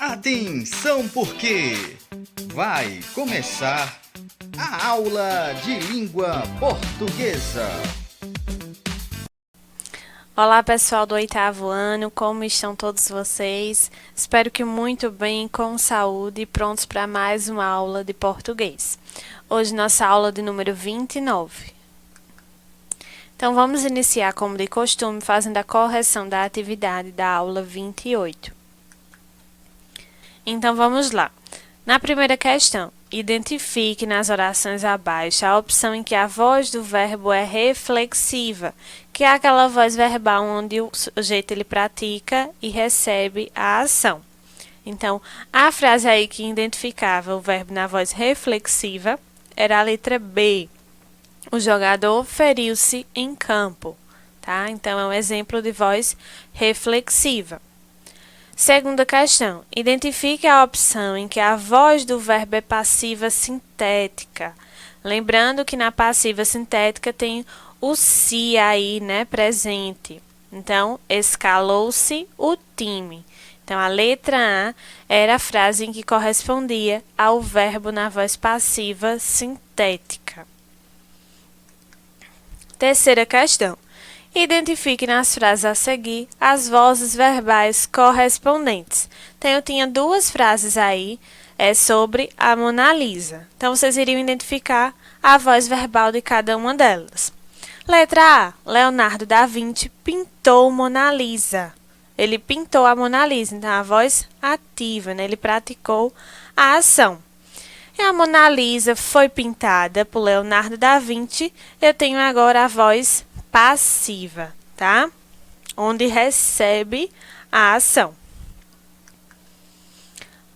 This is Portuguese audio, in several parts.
Atenção, porque vai começar a aula de língua portuguesa. Olá pessoal do 8º ano, como estão todos vocês? Espero que muito bem, com saúde e prontos para mais uma aula de português. Hoje nossa aula de número 29. Então vamos iniciar como de costume fazendo a correção da atividade da aula 28. Então vamos lá. Na primeira questão, identifique nas orações abaixo a opção em que a voz do verbo é reflexiva, que é aquela voz verbal onde o sujeito ele pratica e recebe a ação. Então, a frase aí que identificava o verbo na voz reflexiva era a letra B. O jogador feriu-se em campo, tá? Então, é um exemplo de voz reflexiva. Segunda questão, identifique a opção em que a voz do verbo é passiva sintética. Lembrando que na passiva sintética tem o se aí, né, presente. Então, escalou-se o time. Então, a letra A era a frase em que correspondia ao verbo na voz passiva sintética. Terceira questão. Identifique nas frases a seguir as vozes verbais correspondentes. Então, eu tinha duas frases aí sobre a Mona Lisa. Então, vocês iriam identificar a voz verbal de cada uma delas. Letra A. Leonardo da Vinci pintou Mona Lisa. Ele pintou a Mona Lisa, então a voz ativa, né? Ele praticou a ação. E a Mona Lisa foi pintada por Leonardo da Vinci. Eu tenho agora a voz passiva, tá? Onde recebe a ação.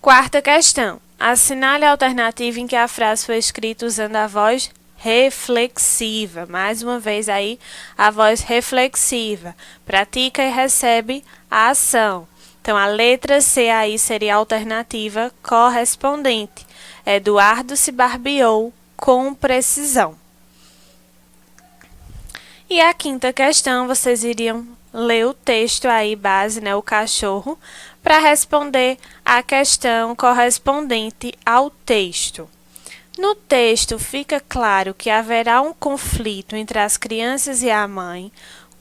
Quarta questão. Assinale a alternativa em que a frase foi escrita usando a voz reflexiva. Mais uma vez aí, a voz reflexiva. Pratica e recebe a ação. Então, a letra C aí seria a alternativa correspondente. Eduardo se barbeou com precisão. E a quinta questão, vocês iriam ler o texto aí, base, né, o cachorro, para responder a questão correspondente ao texto. No texto, fica claro que haverá um conflito entre as crianças e a mãe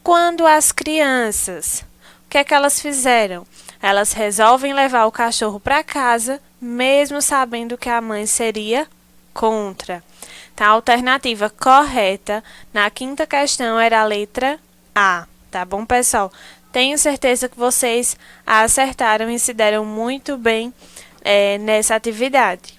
quando as crianças, o que é que elas fizeram? Elas resolvem levar o cachorro para casa, mesmo sabendo que a mãe seria contra. Então, a alternativa correta na quinta questão era a letra A, tá bom, pessoal? Tenho certeza que vocês acertaram e se deram muito bem nessa atividade.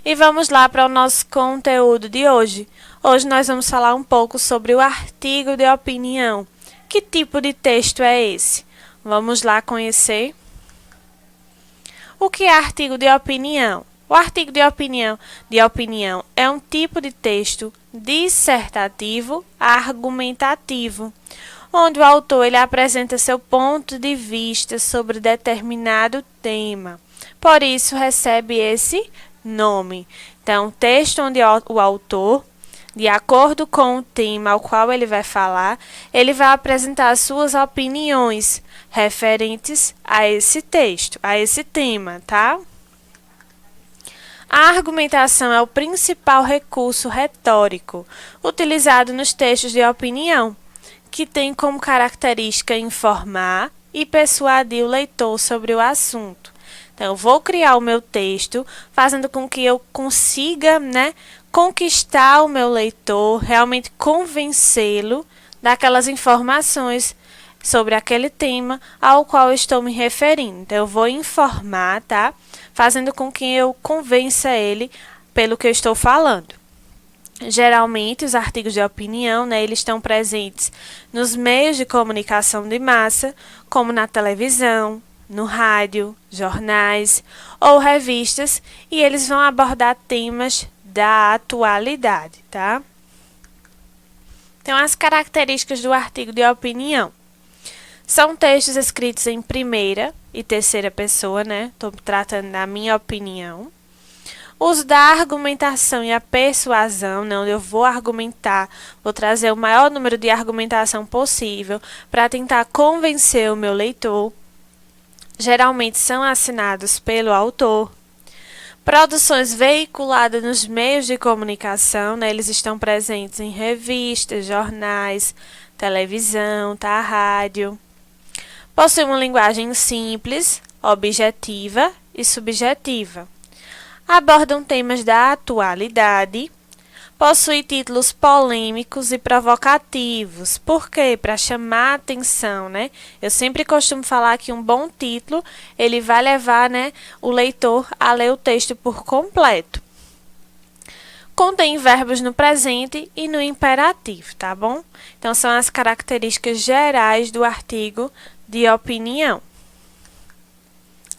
E vamos lá para o nosso conteúdo de hoje. Hoje nós vamos falar um pouco sobre o artigo de opinião. Que tipo de texto é esse? Vamos lá conhecer. O que é artigo de opinião? O artigo de opinião é um tipo de texto dissertativo argumentativo, onde o autor ele apresenta seu ponto de vista sobre determinado tema. Por isso, recebe esse nome. Então, texto onde o autor, de acordo com o tema ao qual ele vai falar, ele vai apresentar as suas opiniões referentes a esse texto, a esse tema, tá? A argumentação é o principal recurso retórico utilizado nos textos de opinião, que tem como característica informar e persuadir o leitor sobre o assunto. Então, eu vou criar o meu texto, fazendo com que eu consiga, conquistar o meu leitor, realmente convencê-lo daquelas informações sobre aquele tema ao qual eu estou me referindo. Então, eu vou informar, tá? Fazendo com que eu convença ele pelo que eu estou falando. Geralmente, os artigos de opinião, eles estão presentes nos meios de comunicação de massa, como na televisão, no rádio, jornais ou revistas, e eles vão abordar temas da atualidade, tá? Então, as características do artigo de opinião. São textos escritos em primeira e terceira pessoa, Estou tratando da minha opinião. Uso da argumentação e a persuasão, onde eu vou argumentar, vou trazer o maior número de argumentação possível para tentar convencer o meu leitor. geralmente são assinados pelo autor. Produções veiculadas nos meios de comunicação, né? Eles estão presentes em revistas, jornais, televisão, tá? Rádio. Possui uma linguagem simples, objetiva e subjetiva. Abordam temas da atualidade. Possui títulos polêmicos e provocativos. Por quê? Para chamar a atenção, né? Eu sempre costumo falar que um bom título, ele vai levar, né, o leitor a ler o texto por completo. Contém verbos no presente e no imperativo, tá bom? Então, são as características gerais do artigo de opinião.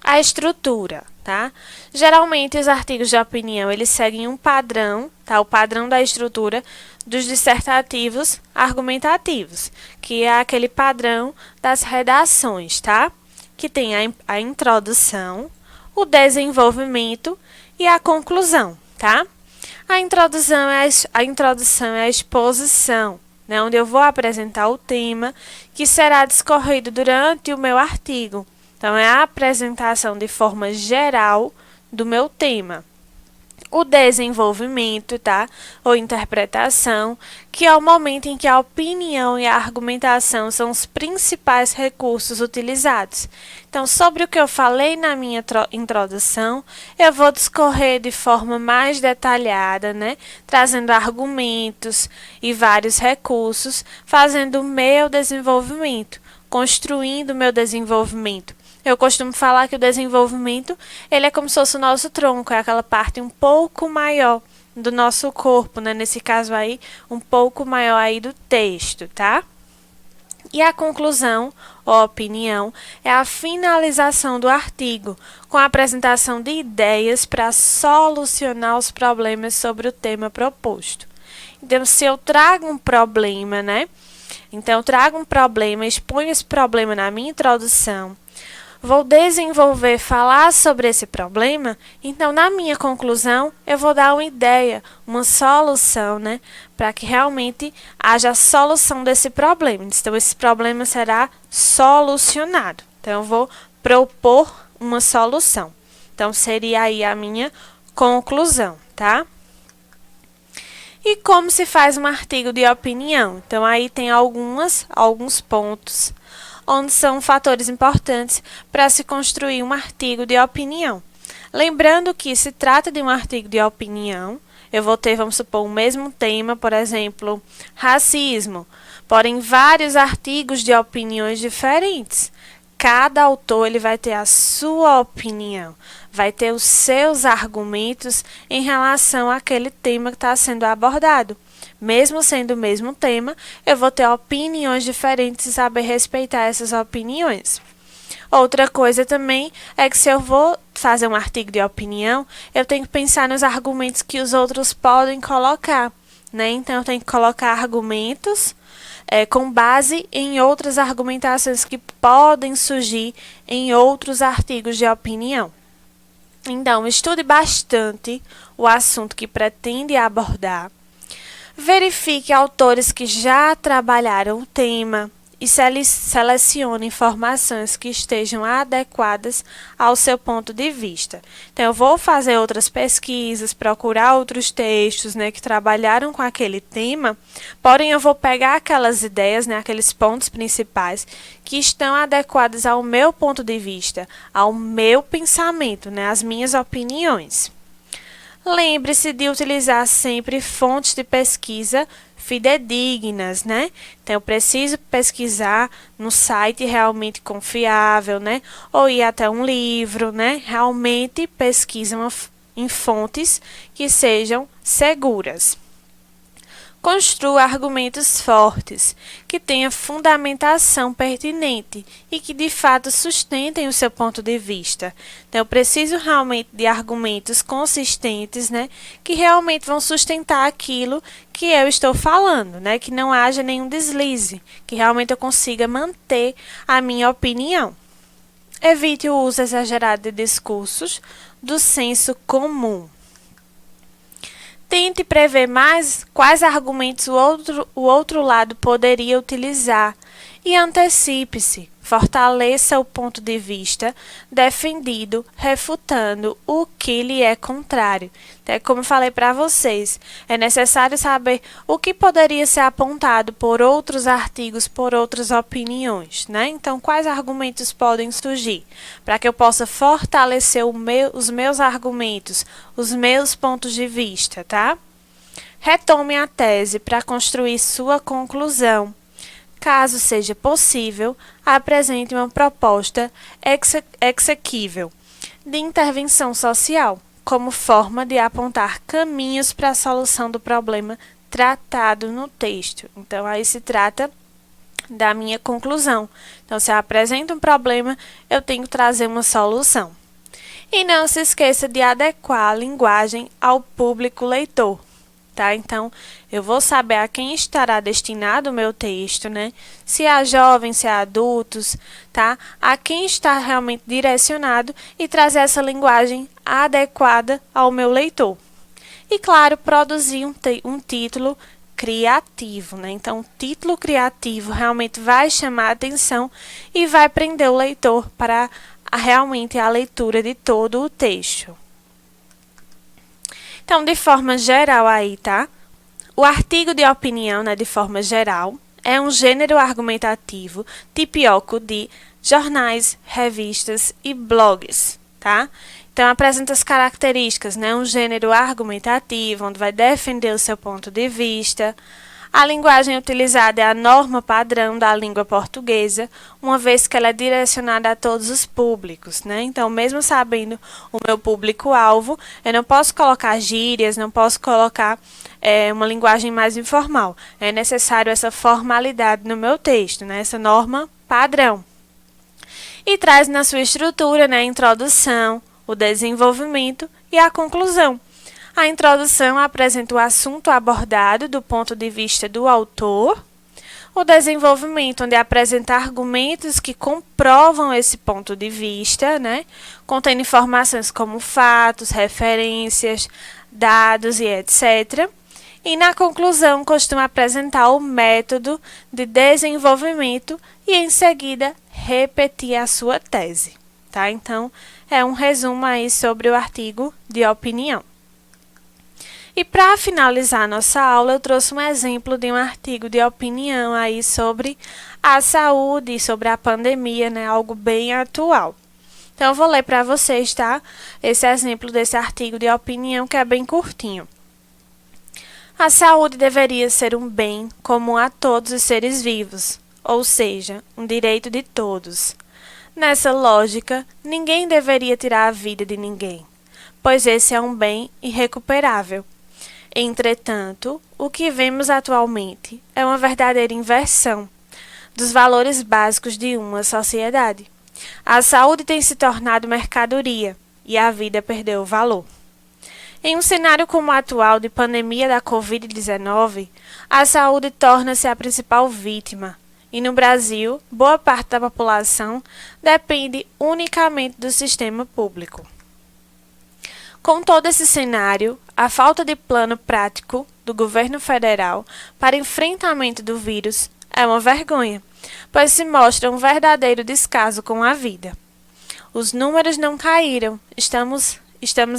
A estrutura, tá? Geralmente, os artigos de opinião, eles seguem um padrão, tá? O padrão da estrutura dos dissertativos argumentativos, que é aquele padrão das redações, tá? Que tem a introdução, o desenvolvimento e a conclusão, tá? A introdução é a exposição, né? Onde eu vou apresentar o tema que será discorrido durante o meu artigo. Então, é a apresentação de forma geral do meu tema. O desenvolvimento, tá? Ou interpretação, que é o momento em que a opinião e a argumentação são os principais recursos utilizados. Então, sobre o que eu falei na minha introdução, eu vou discorrer de forma mais detalhada, né? Trazendo argumentos e vários recursos, fazendo o meu desenvolvimento, construindo o meu desenvolvimento. Eu costumo falar que o desenvolvimento, ele é como se fosse o nosso tronco, é aquela parte um pouco maior do nosso corpo, né? Nesse caso aí, um pouco maior aí do texto, tá? E a conclusão, ou opinião, é a finalização do artigo, com a apresentação de ideias para solucionar os problemas sobre o tema proposto. Então, se eu trago um problema, né? Então, eu trago um problema, exponho esse problema na minha introdução, vou desenvolver, falar sobre esse problema, então, na minha conclusão, eu vou dar uma ideia, uma solução, né? Para que realmente haja a solução desse problema. Então, esse problema será solucionado. Então, eu vou propor uma solução. Então, seria aí a minha conclusão, tá? E como se faz um artigo de opinião? Então, aí tem alguns pontos onde são fatores importantes para se construir um artigo de opinião. Lembrando que se trata de um artigo de opinião, eu vou ter, vamos supor, o mesmo tema, por exemplo, racismo, porém vários artigos de opiniões diferentes. Cada autor ele vai ter a sua opinião, vai ter os seus argumentos em relação àquele tema que está sendo abordado. Mesmo sendo o mesmo tema, eu vou ter opiniões diferentes e saber respeitar essas opiniões. Outra coisa também é que se eu vou fazer um artigo de opinião, eu tenho que pensar nos argumentos que os outros podem colocar, né? Então, eu tenho que colocar argumentos com base em outras argumentações que podem surgir em outros artigos de opinião. Então, estude bastante o assunto que pretende abordar. Verifique autores que já trabalharam o tema e selecione informações que estejam adequadas ao seu ponto de vista. Então, eu vou fazer outras pesquisas, procurar outros textos, né, que trabalharam com aquele tema, porém eu vou pegar aquelas ideias, né, aqueles pontos principais que estão adequados ao meu ponto de vista, ao meu pensamento, né, às minhas opiniões. Lembre-se de utilizar sempre fontes de pesquisa fidedignas, né? Então, eu preciso pesquisar no site realmente confiável, né? Ou ir até um livro, né? Realmente pesquisam em fontes que sejam seguras. Construa argumentos fortes, que tenham fundamentação pertinente e que de fato sustentem o seu ponto de vista. Então, eu preciso realmente de argumentos consistentes, né, que realmente vão sustentar aquilo que eu estou falando, né, que não haja nenhum deslize, que realmente eu consiga manter a minha opinião. Evite o uso exagerado de discursos do senso comum. Tente prever mais quais argumentos o outro lado poderia utilizar e antecipe-se. fortaleça o ponto de vista defendido, refutando o que lhe é contrário. Então, como eu falei para vocês, é necessário saber o que poderia ser apontado por outros artigos, por outras opiniões, né? Então, quais argumentos podem surgir para que eu possa fortalecer os meus argumentos, os meus pontos de vista, tá? Retome a tese para construir sua conclusão. Caso seja possível, apresente uma proposta exequível de intervenção social, como forma de apontar caminhos para a solução do problema tratado no texto. Então, aí se trata da minha conclusão. Então, se eu apresento um problema, eu tenho que trazer uma solução. E não se esqueça de adequar a linguagem ao público leitor. Tá? Então, eu vou saber a quem estará destinado o meu texto, né? Se é a jovens, se é a adultos, tá? A quem está realmente direcionado e trazer essa linguagem adequada ao meu leitor. E, claro, produzir um título criativo, né? Então, o título criativo realmente vai chamar a atenção e vai prender o leitor para realmente a leitura de todo o texto. Então, de forma geral aí, tá? O artigo de opinião, né, de forma geral, é um gênero argumentativo típico de jornais, revistas e blogs, tá? Então, apresenta as características, né? Um gênero argumentativo, onde vai defender o seu ponto de vista. A linguagem utilizada é a norma padrão da língua portuguesa, uma vez que ela é direcionada a todos os públicos, né? Então, mesmo sabendo o meu público-alvo, eu não posso colocar gírias, não posso colocar uma linguagem mais informal. É necessário essa formalidade no meu texto, né? Essa norma padrão. E traz na sua estrutura, né, a introdução, o desenvolvimento e a conclusão. A introdução apresenta o assunto abordado do ponto de vista do autor. O desenvolvimento, onde apresenta argumentos que comprovam esse ponto de vista, né? Contendo informações como fatos, referências, dados e etc. E na conclusão, costuma apresentar o método de desenvolvimento e, em seguida, repetir a sua tese. Tá? Então, é um resumo aí sobre o artigo de opinião. E para finalizar a nossa aula, eu trouxe um exemplo de um artigo de opinião aí sobre a saúde e sobre a pandemia, né? Algo bem atual. Então, eu vou ler para vocês, tá? Esse exemplo desse artigo de opinião que é bem curtinho. A saúde deveria ser um bem comum a todos os seres vivos, ou seja, um direito de todos. Nessa lógica, ninguém deveria tirar a vida de ninguém, pois esse é um bem irrecuperável. Entretanto, o que vemos atualmente é uma verdadeira inversão dos valores básicos de uma sociedade. A saúde tem se tornado mercadoria e a vida perdeu o valor. Em um cenário como o atual de pandemia da Covid-19, a saúde torna-se a principal vítima. E no Brasil, boa parte da população depende unicamente do sistema público. Com todo esse cenário, a falta de plano prático do governo federal para enfrentamento do vírus é uma vergonha, pois se mostra um verdadeiro descaso com a vida. Os números não caíram, estamos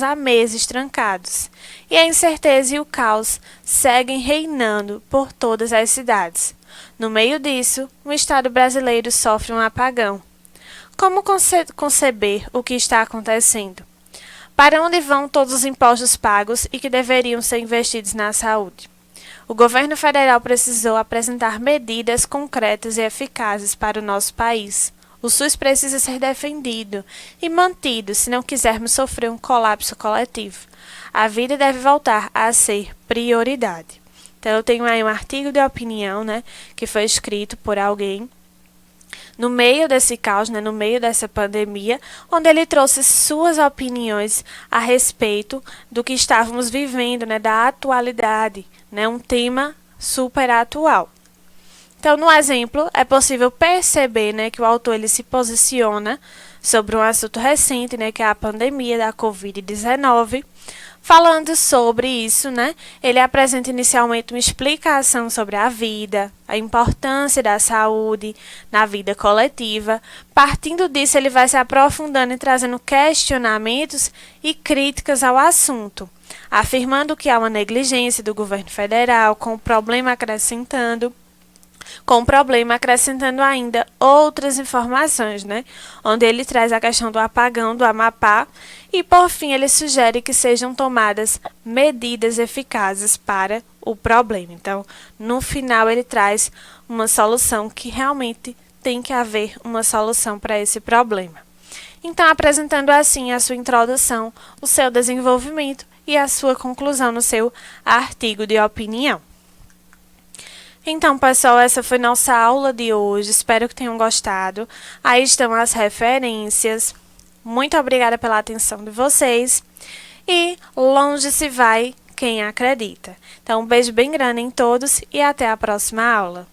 há meses trancados, e a incerteza e o caos seguem reinando por todas as cidades. No meio disso, o Estado brasileiro sofre um apagão. Como conceber o que está acontecendo? Para onde vão todos os impostos pagos e que deveriam ser investidos na saúde? O governo federal precisou apresentar medidas concretas e eficazes para o nosso país. O SUS precisa ser defendido e mantido se não quisermos sofrer um colapso coletivo. A vida deve voltar a ser prioridade. Então, eu tenho aí um artigo de opinião, né, que foi escrito por alguém no meio desse caos, né, no meio dessa pandemia, onde ele trouxe suas opiniões a respeito do que estávamos vivendo, né, da atualidade, né, um tema super atual. Então, no exemplo, é possível perceber, né, que o autor ele se posiciona sobre um assunto recente, né, que é a pandemia da Covid-19, Falando sobre isso, né, ele apresenta inicialmente uma explicação sobre a vida, a importância da saúde na vida coletiva. Partindo disso, ele vai se aprofundando e trazendo questionamentos e críticas ao assunto, afirmando que há uma negligência do governo federal, com o problema acrescentando ainda outras informações, né? Onde ele traz a questão do apagão do Amapá e, por fim, ele sugere que sejam tomadas medidas eficazes para o problema. Então, no final, ele traz uma solução que realmente tem que haver uma solução para esse problema. Então, apresentando assim a sua introdução, o seu desenvolvimento e a sua conclusão no seu artigo de opinião. Então, pessoal, essa foi nossa aula de hoje. Espero que tenham gostado. Aí estão as referências. Muito obrigada pela atenção de vocês. E longe se vai quem acredita. Então, um beijo bem grande em todos e até a próxima aula.